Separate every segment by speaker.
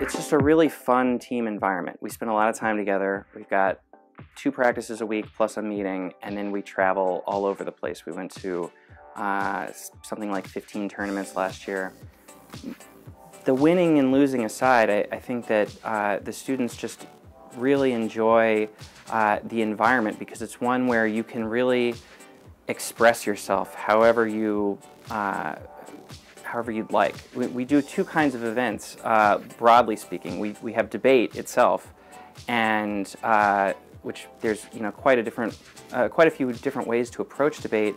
Speaker 1: It's just a really fun team environment. We spend a lot of time together. We've got 2 practices a week plus a meeting, and then we travel all over the place. We went to something like 15 tournaments last year. The winning and losing aside, I think that the students just really enjoy the environment because it's one where you can really express yourself however you'd like. We do 2 kinds of events, broadly speaking. We have debate itself, and which there's quite a few different ways to approach debate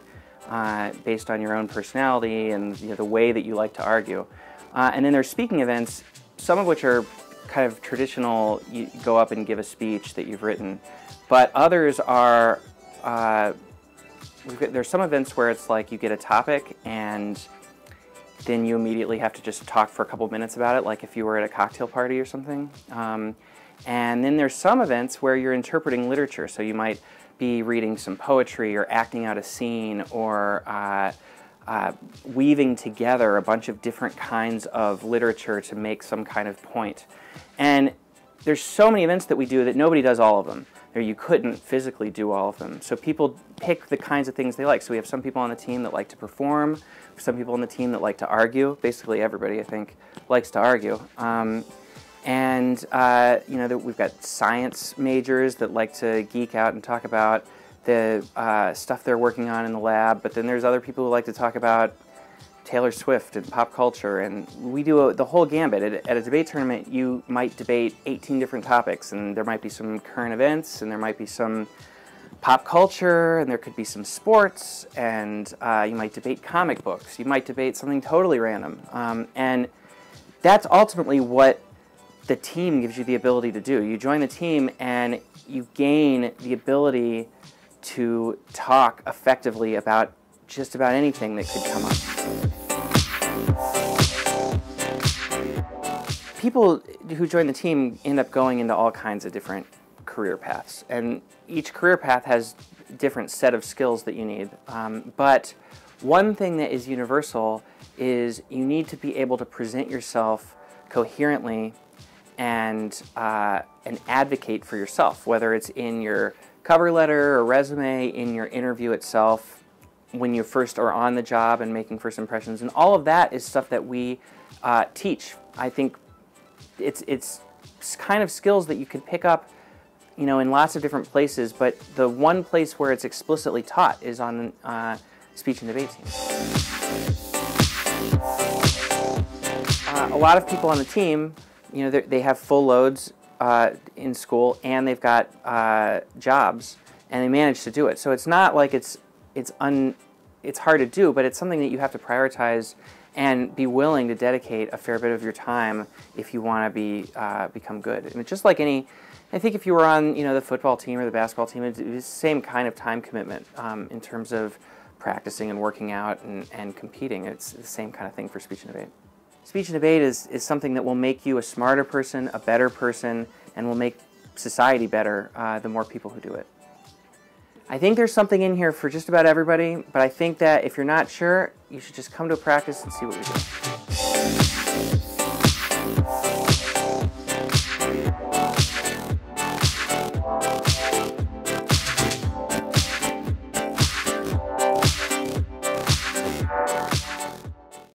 Speaker 1: based on your own personality and the way that you like to argue. And then there's speaking events, some of which are kind of traditional. You go up and give a speech that you've written, but others are there's some events where it's like you get a topic and then you immediately have to just talk for a couple minutes about it, like if you were at a cocktail party or something. And then there's some events where you're interpreting literature, so you might be reading some poetry or acting out a scene or weaving together a bunch of different kinds of literature to make some kind of point. And there's so many events that we do that nobody does all of them. Or you couldn't physically do all of them. So people pick the kinds of things they like. So we have some people on the team that like to perform, some people on the team that like to argue. Basically everybody, I think, likes to argue. We've got science majors that like to geek out and talk about the stuff they're working on in the lab, but then there's other people who like to talk about Taylor Swift and pop culture, and we do the whole gambit. At a debate tournament, you might debate 18 different topics, and there might be some current events, and there might be some pop culture, and there could be some sports, and you might debate comic books. You might debate something totally random, and that's ultimately what the team gives you the ability to do. You join the team, and you gain the ability to talk effectively about just about anything that could come up. People who join the team end up going into all kinds of different career paths, and each career path has a different set of skills that you need. But one thing that is universal is you need to be able to present yourself coherently and advocate for yourself, whether it's in your cover letter or resume, in your interview itself, when you first are on the job and making first impressions. And all of that is stuff that we teach. I think it's kind of skills that you can pick up in lots of different places, but the one place where it's explicitly taught is on speech and debate teams. A lot of people on the team, they have full loads in school, and they've got jobs, and they manage to do it. So it's not like it's hard to do, but it's something that you have to prioritize and be willing to dedicate a fair bit of your time if you want to become good. I mean, just like I think if you were on the football team or the basketball team, it's the same kind of time commitment in terms of practicing and working out and competing. It's the same kind of thing for speech and debate. Speech and debate is something that will make you a smarter person, a better person, and will make society better the more people who do it. I think there's something in here for just about everybody, but I think that if you're not sure, you should just come to a practice and see what we do.